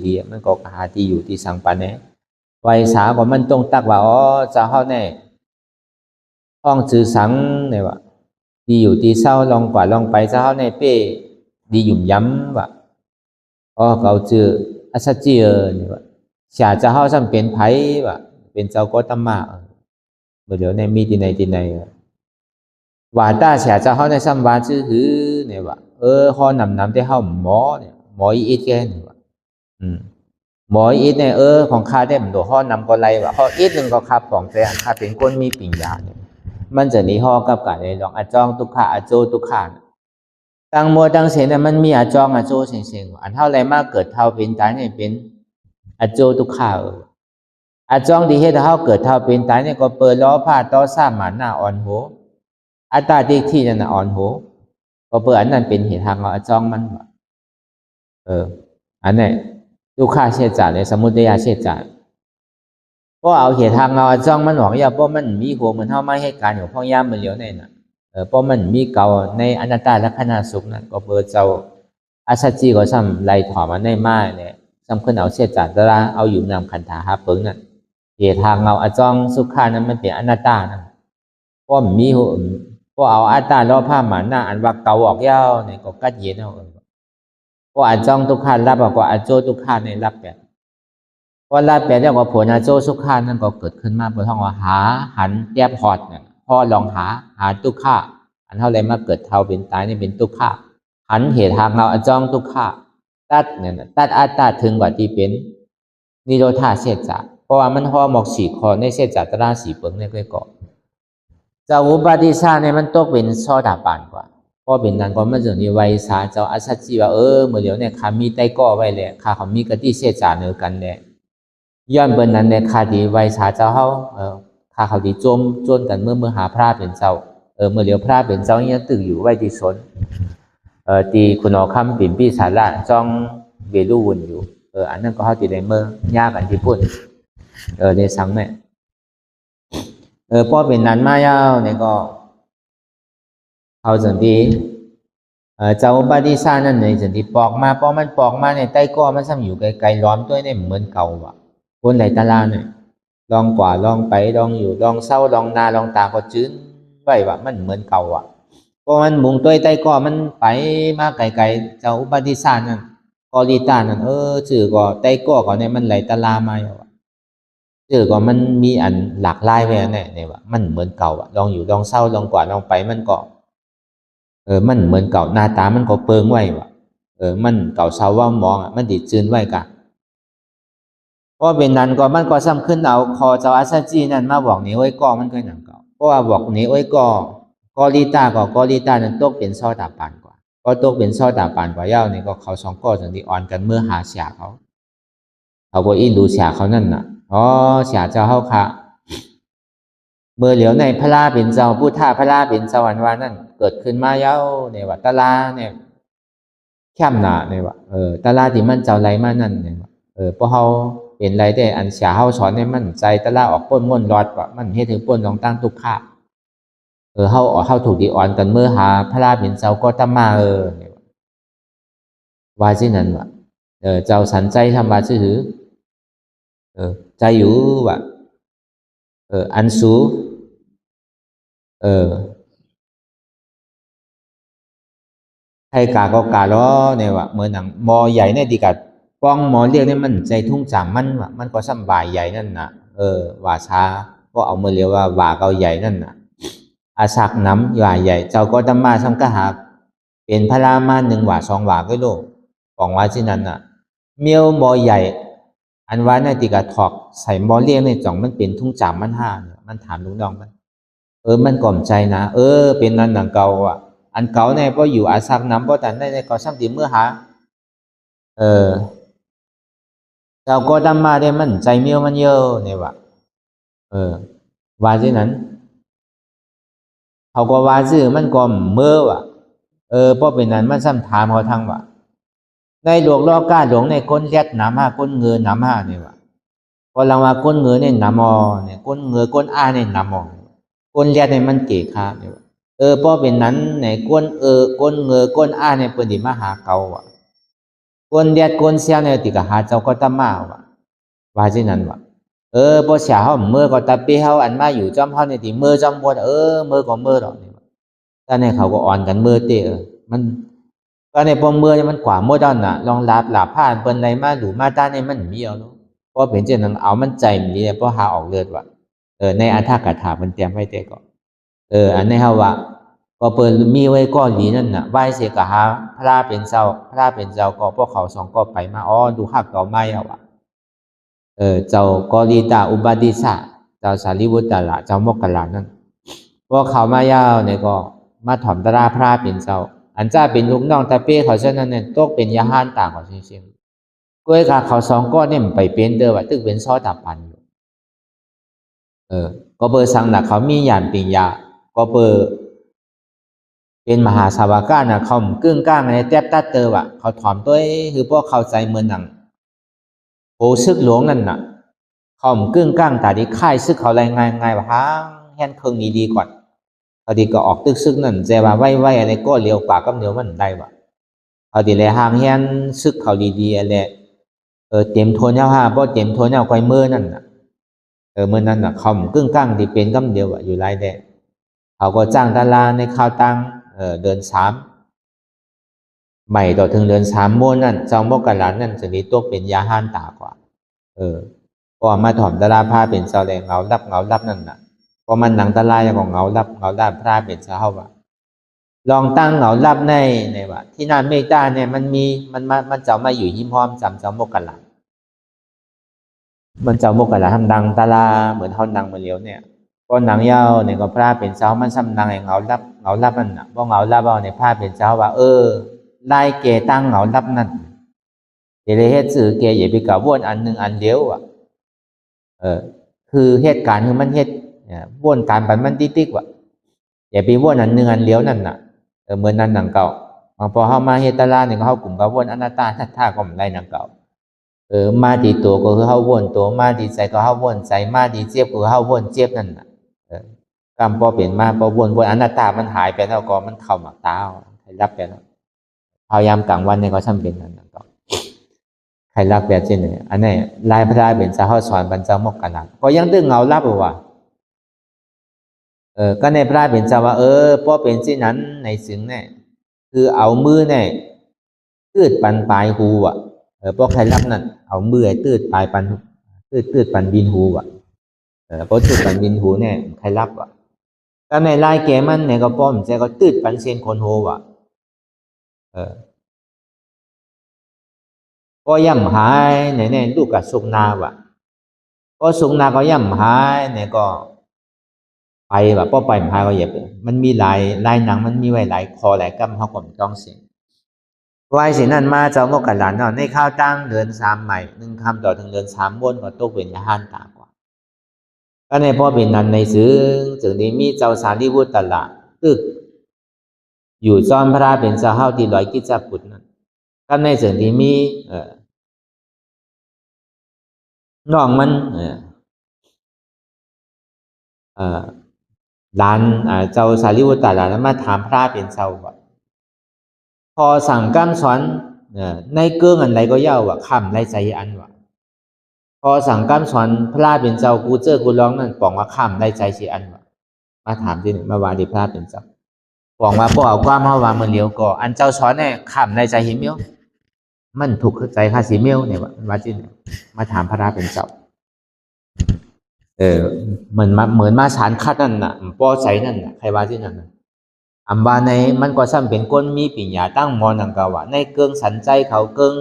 A: ดีๆมันก็หาที่อยู่ที่สังปันเนี่ยไวสาก็มันต้องตักว่าจะเข้าแน่ห้องจือสังเนี่ยว่ะดีอยู่ที่เศร้าลองกว่าลองไปจะเข้าในเป้ดีหยุ่มย้ำว่ะเขาจืออัศจีเนี่ยว่ะเสียจะเข้าซ้ำเป็นไผ่ว่ะเป็นเจ้าก็ตมะเดี๋ยวในมีที่ไหนว่าตาเสียจะเข้าในซ้ำว่าจื้อหือเนี่ยว่ะข้อนำที่เข้าหมอเนี่ยหมออีกแค่เนี่ยว่ะหมออีทเนี่ยของข้าได้มันตัวห่อนำก็ไรว่ะห่ออีทหนึ่งก็ขับของแต่ข้าเป็นคนมีปิ่งยาเนี่ยมันจะนี้ห่อกับกันเลยลองอาจองตุกขาอาโจตุกขาตั้งมัวตั้งเสียเนี่ยมันมีอาจองอาโจเสียงอันเท่าไรมากเกิดเท่าเป็นตายเนี่ยเป็นอาโจตุกขาอาจองดีเฮ็ดเท่าเกิดเท่าเป็นตายเนี่ยก็เปิดล้อผ้าต่อซ้ำหมันหน้าอ่อนโหอัตตาดีที่นั่นอ่อนโหก็เปิดอันนั้นเป็นเหตุทางอาจองมันอันนี้ทุกข้าเชื่อจ่าเลยสมุทัยเชื่อจ่าก็เอาเหตุทางเราจ้องมันหวังอย่าเพราะมันมีหัวเหมือนเท่าไม่ให้การอยู่พ่อย่ามมันเลี้ยวเนี่ยนะ เพราะมันมีเก่าในอนัตตาลักษณะสุขนั้นก็เบอร์เจ้าอาสัจจีก็ซ้ำไล่ถอมันได้มากเนี่ยซ้ำขึ้นเอาเสียจัดตระเอาอยู่นำขันธาหาเปิงนั่นเหตุทางเงาอจองสุขานั้นมันเป็นอนัตตานั่นเพราะมีเพราะเอาอัตตาล้อผ้าหมันหน้าอันว่าเก่าออกยาวเนี่ยก็กัดเย็นเอาเพราะอันจองทุกขันรับกว่าอันโจทุกขันเนี่ยรับแบบเพราะรับแบบเรียกว่าผลอันโจสุขานั่นก็เกิดขึ้นมาบนท้องว่าหาหันแยบพอดเนี่ยพอลองหาทุกขาอันเท่าไรมาเกิดเท่าเป็นตายนี่เป็นทุกขาหันเหตุทางเราอันจองทุกขาตัดเนี่ยตัดอัตตาถึงกว่าที่เป็นนิโรธาเสจจะเพราะว่ามันห่อหมกสีคอในเสจจะตราสีเปิงในก้อยเกาะเจ้าอุปาทิสาเนี่ยมันตกเป็นซอดาปานกว่าเพราะเป็นนั้นก็มันจะมีไวสาเจ้าอาสัจจีว่าเมื่อเดี๋ยวเนี่ยข้ามีไตก้อไว้เลยข้าเขามีกติเสจาเนื้อกันเนี่ยย้อนเบิ่นนั้นเนี่ยข้าดีไวสาเจ้าเขาข้าเขาดีจนกันเมื่อหาพระเป็นเจ้าเมื่อเดี๋ยวพระเป็นเจ้าเนี่ยตึกอยู่ไว้ที่สนตีคุณอคำปิ่นปีสาระจ้องเบลูวุ่นอยู่อันนั้นก็เขาตีได้เมื่อยากอันที่ปุ่นในสังแม่เพราะเป็นนั้นมายาวเนี่ยก็เขาจังที่เจ้าบาดิซานั่นเนี่ยจังที่ปอกมาเพราะมันปอกมาเนี่ยใต้ก้อมันซ้ำอยู่ไกลๆล้อมตัวเนี่ยเหมือนเก่าว่ะคนไหนตาลาเนี่ยลองกว่าลองไปลองอยู่ลองเศร้าลองนาลองตาก็จื้นไว้ว่ะมันเหมือนเก่าว่ะเพราะมันมุงตัวใต้ก้อมันไปมาไกลๆเจ้าบาดิซานั่นกอลิตานั่นชื่อก็ใต้ก้อก็เนี่ยมันไหลตาลามาว่ะชื่อก็มันมีอันหลากหลายไปเนี่ยว่ะมันเหมือนเก่าอ่ะลองอยู่ลองเศร้าลองกว่าลองไปมันก็มันเหมือนเก่าหน้าตามันก็เปิงไว้ว่ะมันเก่าเศร้าว่ามองมันดิจืนไว้กะเพราะเป็นนั้นก็มันก็ซ้ำขึ้นเอาคอเจ้าอาซาจีนั่นมาบอกนี่โอ้ยก็มันก็หนังเก่าเพราะว่าบอกนี่โอ้ยก็ลีตานั้นตกเป็นซอตาปานกว่าก็ตกเป็นซอตาปานกว่าเย้านี่ก็เขาสองก็จังที่อ่อนกันเมื่อหาเสียเขาก็อินดูเสียเขานั่นน่ะเสียเจ้าเขาค่ะเมื่อเหลียวในพระราเป็นเจ้าพุทธาพระราเป็นสวรรค์วานั่นเกิดขึ้นมาเย้าเนี่ยว่าตาลาเนี่ยแคบหนาเนี่ยว่าตาลาที่มันเจ้าไรมานั่นเนี่ยว่าเพราะเขาเป็นไรได้อันเสียเขาสอนเนี่ยมันใจตาลาออกป้นม่วนรอดว่ามันเฮ็ดถึงป้นลองตั้งทุกข์ค่ะเขาถูกดีอ่อนกันเมื่อหาพระราเป็นเจ้าก็ตมาเนี่ยว่าที่นั้นว่าเจ้าสันใจทำว่าชื่อใจอยู่ว่าอันสูใครกาก็กาล้อเนี่ยว่าเมื่อหนังมอใหญ่เนี่ยดีกัดป้องหมอเรียกเนี่ยมันใจทุ่งจางมันว่ะมันก็ซ้ำบ่ายใหญ่นั่นน่ะว่าช้าก็เอามาเรียกว่าเกาใหญ่นั่นน่ะอาศักน้ำว่าใหญ่เจ้าก็ตมาซ้ำก็หาเป็นพระรามาหนึ่งว่าสองว่าก็โลกของว่าที่นั้นน่ะเมียวมอใหญ่อันว่าในติกาถอกใส่มอเรียกในจ่องมันเป็นทุ่งจามมันห้าเนี่ยมันถามลุงดองมันมันกล่อมใจนะเป็นนั้นหนังเก่าอ่ะอันเก่าเนี่ยเพราะอยู่อาศักน้ำเพราะแต่ในก็ซ้ำดีเมื่อหาเจ้าก็ดำมาได้มันใจเมียวมันเยอะเนี่ยว่ะว่าที่นั้นเขาก็ว่าซื่อมันก็เมื่อว่ะเพราะเป็นนั้นมันซ้ำถามเขาทั้งว่ะในหลวงล้อก้าหลวงในก้นเลียดน้ำห้าก้นเงือน้ำห้าเนี่ยว่ะพอเราว่าก้นเงือเนี่ยน้ำมอเนี่ยก้นเงือก้นอ้าเนี่ยน้ำมอก้นเลียดเนี่ยมันเก๋ค่าเนี่ยว่ะเพราะเป็นนั้นในก้นก้นเงือก้นอ้าเนี่ยเป็นดิมาหาเก่าว่ะก้นเลียดก้นเสียเนี่ยติกะหาเจ้าก็ตะมาว่ะว่าที่นั้นว่ะพอเสียเขาเมื่อก็ตะปีเขาอันมาอยู่จอมเขาเนี่ยติเมื่อจอมบนเมื่อก็เมื่อหรอกเนี่ยแต่ในเขาก็อ่อนกันเมื่อเตะมันก็ในพอเมื่อเนี่ยมันกว่าเมื่อดอนน่ะลองหลับผ่านเป็นไรมาหรือมาตาในมันมีเอาเนาะเพราะเป็นเจ้าหนังเอามันใจมันนี่เพราะหาออกเลือดว่ะในอัฏฐกถามันเตรียมไว้เตะก็อันนี้เขาว่าก็เปิดมีไว้ก้อนหลีนั่นน่ะไหว้เสียกะหาพระเป็นเจ้าก็พวกเขาสองก็ไปมาดูหักเก่าไม่เอาว่ะเจ้ากอลีตาอุบาดิสะเจ้าสารีบุตรละเจ้าโมกขลานั่นพวกเขามายาวเนี่ยก็มาถ่อมตราพระเป็นเจ้าอันจ้าเป็นลูกน้องตาเป้เขาเช่นนั้นเนี่ยตกเป็นยาห้านต่างของเชียงก้วยกับเขาสองก้อนเนี่ยไปเป็นเด้อว่าตึกเป็นซอตับปันอยู่ก็เบอร์สังหนักเขามีหยานปิญญาก็เบอร์เป็นมหาสาวกาน่ะเขากึ่งก้างในแทบตัดเตอว่ะเขาถ่อมตัวคือพวกเข้าใจเหมือนหนังโหซึกหลวงนั่นน่ะเขากึ่งก้างแต่ที่ค่ายซึกเขาอะไรง่ายว่าฮะแฮนเคิงนี้ดีกว่า เขาดีก็ออกตึกซึกนั่นแต่ว่าไว้อะไรก็เลี้ยวปากกับเลี้ยวมันได้ว่ะเขาดีเลยห้ามเฮียนซึกเขาดีๆอะไรเต็มโทนเย้าห้าเพราะเต็มโทนเย้าไกวมือนั่นน่ะเมื่อนั้นน่ะเขากึ่งกลางที่เป็นกำเดียวอยู่ไรแดเขาก็จ้างดาราในข่าวตังเดือนสามใหม่ต่อถึงเดือนสามโมนั่นเจ้ามกกันหลานนั่นจะมีตัวเป็นยาห้านตากว่าก็มาถอมดาราผ้าเป็นเจ้าแรงเงาลับนั่นน่ะพอมันหนังตาลายของเงาลับผ้าเป็นเจ้าว่า ลองตั้งเงาลับในว่าที่นั่นเมตตาเนี่ยมันจะมาอยู่หิมพร้อมจำเจ้าโมกกันหลานมันเจ้าโมกกันหลานทำดังตาลาเหมือนเขาดังมาเลี้ยวเนี่ยก็หนังยาวเนี่ยก็พระเป็นเจ้ามันซ้ำดังไอ้เงาลับนั่นน่ะเพราะเงาลับเอาในพระเป็นเจ้าว่าไล่เกตั้งเงาลับนั่นเดี๋ยวเฮ็ดสื่อเกอย่าไปกับวนอันหนึ่งอันเดียวอ่ะคือเหตุการณ์คือมันเหตุวนการปันมันติ๊กว่ะอย่าไปวนอันหนึ่งอันเดียวนั่นน่ะเหมือนนั้นหนังเก่าพอเข้ามาเฮตาลาเนี่ยเขากลุ่มกับวนอนัตตาท่าก็ไม่ได้หนังเก่ามาดีตัวก็คือเขาวนตัวมาดีใจก็เขาวนใจมาดีเจี๊ยบก็เขาวนเจี๊ยบนั่นน่ะกรรมพอเปลี่ยนมาพอวนอนัตตามันหายไปแล้วก็มันเข้ามาตาใครรับไปแล้วพยายามกลางวันเนี่ยก็ช่างเป็นนั่นหนังเก่าใครรับแบบเช่นนี้อันนี้ลายพระเป็นเจ้าเขาสอนบรรเจ้ามกกันหลักก็ยังตึงเงาลับว่าก็ในพระเป็นเจ้าว่าพอเป็นเช่นนั้นในสิ่งเนี่ยคือเอามือเนี่ยตืดปันปลายหูอ่ะพวกใครรับนั่นเอามือตืดปลายปันตืดปันบินหูอ่ะพอตืดปันบินหูเนี่ยใครรับอ่ะก็ในลายแกมันเนี่ยก็ป้อมใจก็ตืดปันเซนคนโหว่ะก็ย่ำหายในลูกกับสุกนาว่ะก็สุกนาก็ย่ำหายเนี่ยก็ไปแบบป้อไปหายก็อย่าไปมันมีหลายหนังมันมีไว้หลายคอหลายกำเขาก็ต้องเสียงวายสินั่นมาเจ้าโมกกันหลานเนาะในข้าวตั้งเดือนสามใหม่หนึ่งคำต่อถึงเดือนสามวนก็ตกเป็นยาห้านตากว่าก็ในพ่อเป็นนั้นในซึ้งจึงได้มีเจ้าสารีบุตรตละตึกอยู่จอมพระเป็นเจ้าเฮาที่ลอยกิจจปุตนั้นก็ในจึงที่มีน้องมันหลานเจ้าสารีบุตรตละนั้นมาถามพระเป็นเจ้าว่าพอสั่งกำสอนในเกื้องอันใดก็เย่าว่าคำในใจอันว่าพอสั่งกำสอนพระเป็นเจ้ากูเจอกูร้องนั่นบอกว่าคำในใจสิอันว่ามาถามที่นี่มาว่าดีพระเป็นเจ้าบอกว่าพอเอาความมาว่ามันเลี้ยวก็อันเจ้าสอนเนี่ยคำในใจหิมิวมันถูกใจข้าสิมิวเนี่ยว่าที่นี่มาถามพระเป็นเจ้าเหมือนมาสารคัดนั่นน่ะปอใจนั่นน่ะใครว่าที่นั่นน่ะอันว่าในมันก็ซ้ำเป็นก้นมีปิญญาตั้งมอนังกาว่าในเกิงสันใจเขาเกิง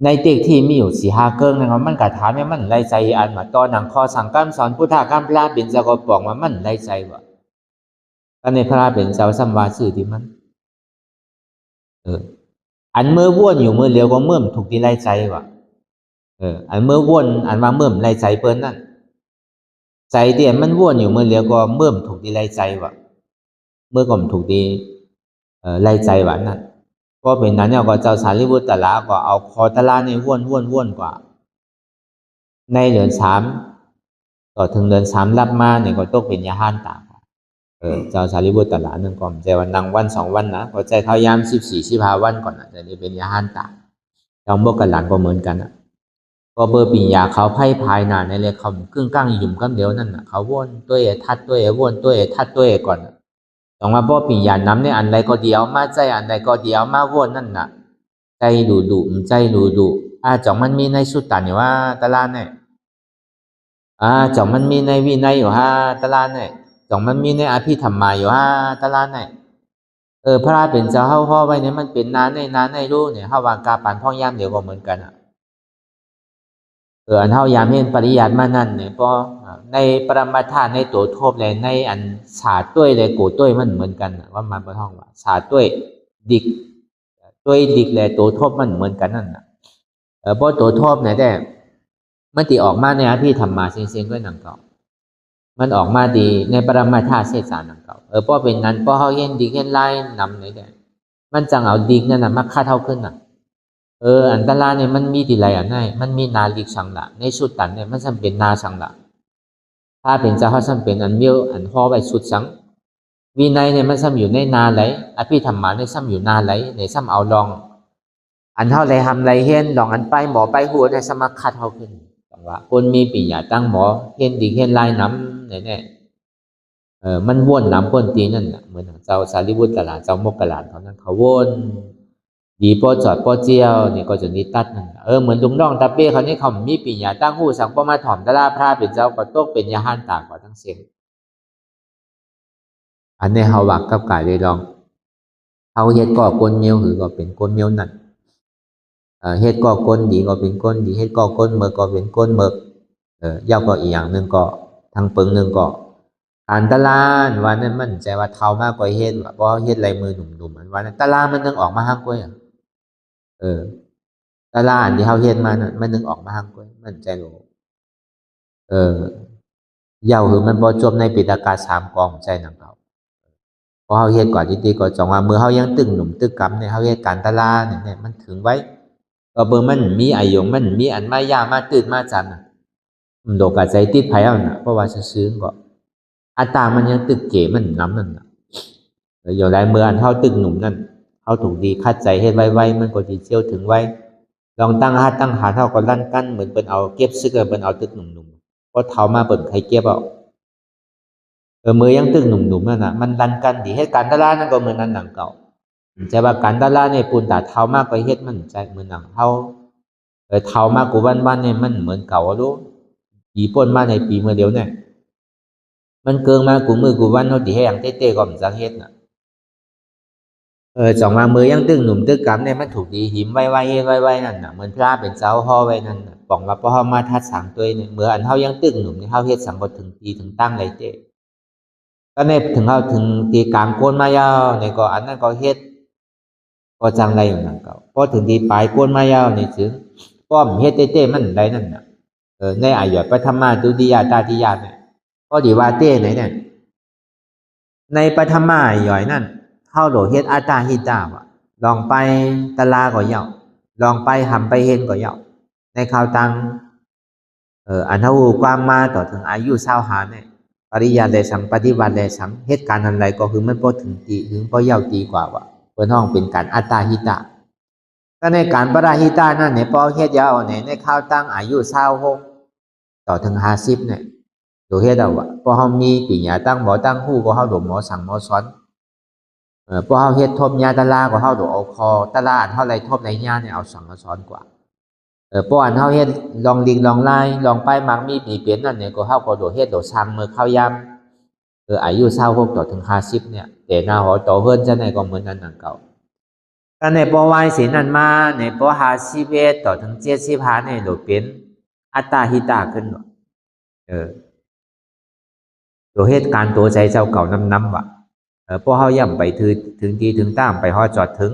A: ในเด็กที่มีอยู่สี่ห้าเกิงนะครับมันกระถามว่ามันไรใจอันว่าตอนหนังคอสั่งกำสอนพุทธกรรมพระเป็นเจ้าก็บอกว่ามันไรใจว่าก็ในพระเป็นเจ้าสัมวาสื่อที่มันอันเมื่อว่นอยู่เมื่อเลี้ยวก็เมื่อมถูกที่ไรใจว่ะอันเมื่อว่นอันว่าเมื่อมไรใจเปิ้นนั่นใจเดียมันว่นอยู่เมื่อเลี้ยวก็เมื่อมถูกที่ไรใจว่ะเมื่อก่อนถูกดีไล่ใจหวานนั่นก็เป็นนั้นเนี่ยก็เจ้าสารีบุตรตละก็เอาคอตละในว่นกว่าในเดือนสามต่อถึงเดือนสามรับมาเนี่ยก็ตกเป็นยาห้านตากเจ้าสารีบุตรตละนั่นก่อนใจวันนั่งวันสองวันนะก็ใจเขายาม14-15 วันก่อนจะได้เป็นยาห้านตากเจ้าโมกกันหลานก็เหมือนกันก็เบอร์ปิญญาเขาไพ่ภายหนาในเลยเขากึ่งกลางยุ่มกันเดียวนั่นน่ะเขาว่นตัวทัดตัวว่นตัวทัดตัวก่อนต้องมาพ่อปิญญาน้ำเนี่ยอันใดก็เดียวมาใจอันใดก็เดียวมาว่นนั่นน่ะใจดุใจดุจ่องมันมีในสุตตานอยู่ว่าตะลานเนี่ยจ่องมันมีในวินัยอยู่ตะลานเนี่ยจ่องมันมีในอภิธรรมาอยู่ตะลานเนี่ยพระเป็นเจ้าเฮาไว้เนี่ยมันเป็นนานในรู้เนี่ยเฮาวางกาปานพ่อยามเดียวก็เหมือนกันอันเฮายามเห็นปริยัติมานั่นเนี่ยพอในปรมาธาในตัวโทบเลยในอันฉาต้วยเลยกูต้วยมันเหมือนกันว่ามันบ่ท่องว่าฉาต้วยดิกต้วยดิกเลยตัวโทบมันเหมือนกันนั่นน่ะเพราะตัวโทบเนี่ยแต่มันติออกมาในอภิธรรมาเสียงๆด้วยหนังเก่ามันออกมาดีในปรมาธาเศษสารหนังเก่าเพราะเป็นนั้นเพราะเฮาเห็นดิกเห็นลายนำนี่แหละมันจังเอาดิกนั่นน่ะมาค่าเท่าขึ้นน่ะอันตรายเนี่ยมันมีที่ไรอันไหนมันมีนาลิกสังละในสุดตันเนี่ยมันจำเป็นนาสังละ ถ้าเป็นเจ้าเขาซ้ำเป็นอันเมียวอันห่อไว้สุดสังวินัยเนี่ยมันซ้ำอยู่ในนาไหลอภิธรรมะเนี่ยซ้ำอยู่นาไหลในซ้ำเอาลองอันเท่าไรทำไรเห็นลองอันไปหมอไปหัวในสมัครคัดเขาขึ้นจังว่าคนมีปีญาตั้งหมอเห็นดีเห็นลายน้ำเนี่ยมันวนน้ำวนตีนั่นเหมือนเจ้าสารีบุตรกะหลานเจ้าโมกกะหลานเขานั้นเขาวนดีปอจอดปอเจียวเนี่ยก็จะนิตัดนั่นเหมือนดุงน้องตาเป้เขานี่เขามีปีญาตั้งหูสังปมาถ่อมตะลาพระเป็นเจ้าก็ตกเป็นยาหันต่างกว่าทั้งเสียงอันนี้เขาวักกับกายเลยลองเขาเฮ็ดก่อกลเมียวหือก็เป็นกลเมียวนั่นเฮ็ดก่อกลดีก็เป็นกลดีเฮ็ดก่อกลเมื่อก็เป็นกลเมื่อยาวก็อีกอย่างหนึ่งก็ทางเปิงหนึ่งก็การตลาดวันนั้นมันใจว่าเท่ามากกว่าเฮ็ดว่าเพราะเฮ็ดลายมือหนุ่มๆวันนั้นตลาดมันนึงออกมาห้างกล้วยตลาดที่เขาเฮ็ดมานั้นมันนึงออกมาห้างกล้วยมันใจโหยาวหือมันบ่จบในปิฎกา3 กองใจหนังเขาพอเขาเฮ็ดก่อนที่ตีก็จองว่ามือเขายังตึงหนุ่มตึกกำเนี่ยเขาเฮ็ดการตลาดเนี่ยมันถึงไว้ก็เบอร์มันมีอายุมันมีอันมายามาตื่นมาจันมันโดกาใจติดไผ่เอาน่ะเพราะว่าซื้อก็อัตรามันยังตึกเก๋มันน้ำนั่นน่ะอยู่ไรเมื่ออันเท่าตึกหนุ่มนั่นเขาถูกดีคัดใจเฮ็ดไว้มันก็ดีเจียวถึงไว้ลองตั้งฮัดตั้งหาเท่าก็ลั่นกั้นเหมือนเป็นเอาเก็บซึกเป็นเอาตึกหนุ่มๆเพราะเท่ามาเปิดใครเก็บเอามือยังตึกหนุ่มๆนั่นน่ะมันลั่นกั้นดีเฮ็ดการตลาดนั่นก็เหมือนนั้นหนังเก่าใจว่าการตลาดในปูนตาเท่ามากกว่าเฮ็ดมันใจเหมือนหนังเท่าเท่ามากกว่าวันเนี่ยมันเหมือนเก่ารู้ปีป่นมาในปีเมื่อเดียวเนี่ยมันเกิงมากูมือกูวันเขาดีให้อย่างเต้ๆก็มันจะเฮ็ดน่ะจองมามือยังตึงหนุ่มตึกกำเนี่ยมันถูกดีหิมไว้เฮ็ดไว้นั่นน่ะเหมือนพระเป็นเจ้าห่อไว้นั่นน่ะบอกว่าพอเขามาทัดสังตัวเนี่ยเมื่ออันเขายังตึงหนุ่มเนี่ยเขาเฮ็ดสังก็ถึงปีถึงตั้งเลยเต้ก็เนี่ยถึงเขาถึงตีกลางโกนมายาวเนี่ยก็อันนั้นก็เฮ็ดก็จังไรอยู่นั่นเก่าพอถึงตีปลายโกนมายาวเนี่ยถึงป้อมเฮ็ดเต้มันไรนั่นน่ะในอายอดปฐมาดุติยาตาติยาเนี่ยก็ดีว่าเต้ไหนเนี่ยในปฐมาย่อยนั่นเข้าโหลเฮ็ดอาตาหิตาวะลองไปตลาก็เยาลองไปหำไปเห็นก็เยาในข่าวตังอันเท่าความมาต่อถึงอายุ25เนี่ยปริยาเลสังปฏิวัติเลสังเหตุการณ์อะไรก็คือมันพอถึงตีถึงพอเยาตีกว่าวะเพื่อนห้องเป็นการอาตาหิตาก็ในการปราหิตานั่นเนี่ยพอเฮ็ดยาวเนี่ยในข่าวตั้งอายุ26ต่อถึง50เนี่ยโดยเฮ็ดเอาว่าพอเฮามีปีญาตั้งหมอตั้งฮู้ก็เฮาโดหมอสั่งหมอสอนพอเฮาเฮ็ดทบญาตะลาก็เฮาโดเอาคอตะลาอันเท่าไรทบในญาเนี่ยเอาสั่งมาสอนกว่าพออันเฮาเฮ็ดลองลิงลองไล่ลองไปมักมีปีเปลี่ยนนั่นเนี่ยก็เฮาก็โดเฮ็ดโดสั่งมือเข้ายามอายุ26ต่อถึง50เนี่ยแต่หน้าหอโตเฮิรนจังได๋ก็เหมือนนั้นนั่นเก่าก็ในปวัยสินั้นมาในป51ต่อถึง75เนี่ยโดเป็นอัตตาหิตาขึ้นตัวเหตุการณ์ตัวใจเจ้าเก่านำว่ะพอเขาย่ำไปถึงที่ถึงตั้งไปฮอจอดถึง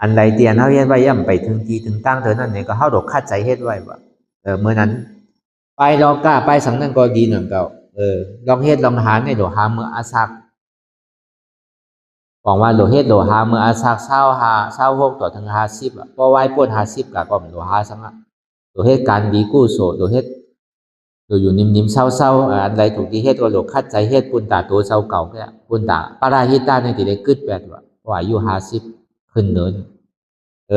A: อันใดเตียนเขาเฮ็ดไว้ย่ำไปถึงที่ถึงตั้งเท่านั้นเนี่ยก็เขาดอกคาดใจเฮ็ดไว้ว่ะเมื่อนั้นไปลองกล้าไปสังนั้นก็ดีหนึ่งเก่าลองเฮ็ดลองหาในโดหาเมื่ออาซักบอกว่าโดเฮ็ดโดหาเมื่ออาซัก26ต่อถึง50อ่ะพอไว้ป่น50ก็โดหาสังอ่ะโดเฮ็ดการดีกู้โสโดเฮ็ดอยู่นิ่มๆเศร้าๆอันใดถูกที่เฮ็ดว่าโลกคัดใจเฮ็ดปุนตาตัวเศร้าเก่าแค่ปุนตาปาราหิตาในที่ได้กึดแบบว่าอายุ50ขึ้นเนิน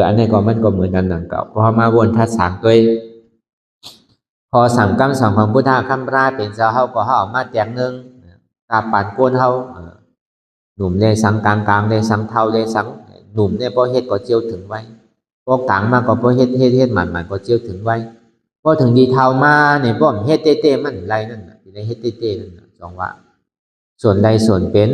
A: อันนี้ก็มันก็เหมือนกันนั่นเก่าพอมาวนทัดสางตัวพอสั่งกรรมสั่งของพุทธะคำราเป็นเจ้าเฮาก็เฮามาแจกนึงกาปานโกนเฮาหนุ่มในสังกลางในสังเทาในสังหนุ่มเนี่ยพอเฮ็ดก็เจียวถึงไว้พอกลางมาก็พอเฮ็ดมันก็เจียวถึงไว้พอถึงดีเท่ามาเนี่ยป้อมเฮ็ดเต้มันไรนั่นน่ะในเฮ็ดเต้นั่นน่ะจองว่าส่วนใดส่วนเป็น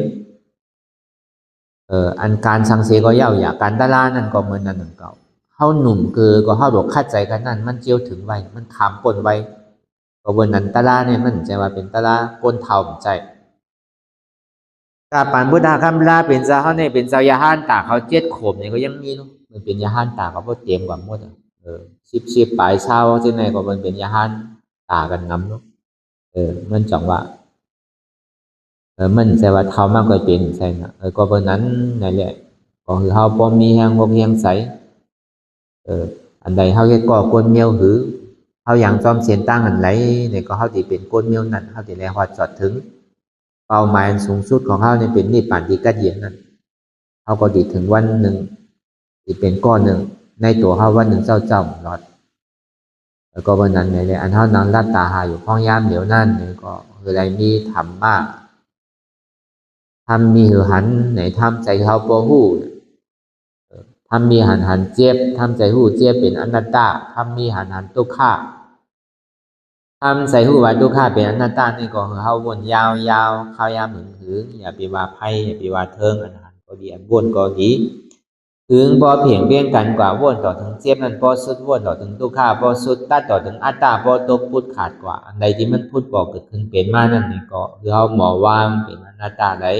A: อันการสังเสก็เย่าอย่าการตลานั่นก็เหมือนนั่นหนึ่งเก่าเฮาหนุ่มคือก็เฮาดอกคัดใจกันนั่นมันเจียวถึงไว้มันขามปนไว้ก็บนนั้นตลาเนี่ยมันใจว่าเป็นตลาปนเท่าใจกาปานพุทธะคำลาเป็นเจ้าเฮาเนี่ยเป็นเจ้ายาห้านตาเขา7 ขวบเนี่ยก็ยังมีเนาะมันเป็นยาห้านตาเขาบ่เตรียมกว่าหมด10ปลายเช้าที่ไหนก็มันเป็นยาหันตากันน้ำเนาะมันจังว่ามันแต่ว่าเท่ามากกว่าเป็นใช่ไหมก็เพราะนั้นนั่นแหละก็คือเขาพอมีแหงพอเพียงใสอันใดเขาเฮ็ดก็คนเมียวหือเ เขาอย่างจอมเสียนตั้งอันไรเนี่ยก็เขาที่เป็นก้นเมียวนั่นเขาที่แลฮอดจอดถึงเป้าหมายสูงสุดของเขาเนี่ยเป็นนิพพานที่กัดเย็นนั่นเขาก็ดีถึงวันหนึ่งที่เป็นก้อนหนึ่งในตัวเขาวันหนึ่งเจ้าหลอดแล้วก็วันนั้นเนี่ยอันเขานั่งรับตาหาอยู่ห้องยามเดี๋ยวนั่นเนี่ยก็คืออะไรมีธรรมะทำมีหือหันไหนทำใจเขาโปหู้ทำมีหันเจ็บทำใจหู้เจ็บเป็นอนัตตาทำมีหันตุกขาทำใจหู้ว่าตุกขาเป็นอนัตตานี่ก็คือเขาวนยาวเขายามถึงอย่าไปว่าไพ่อย่าไปว่าเทิงอันนั้นก็ดีอันวนก็ดีถึงพอเพียงเบี้ยงกันกว่าวนต่อถึงเจ็บนั้นพอสุดวนต่อถึงตุกขาพอสุดตัดต่อถึงอัตตาพอตกพุทธขาดกว่าอันใดที่มันพุทธบอกเกิดขึ้นเป็นมานั่นนี่ก็คือเขาหมอวางเป็นอนัตตาได้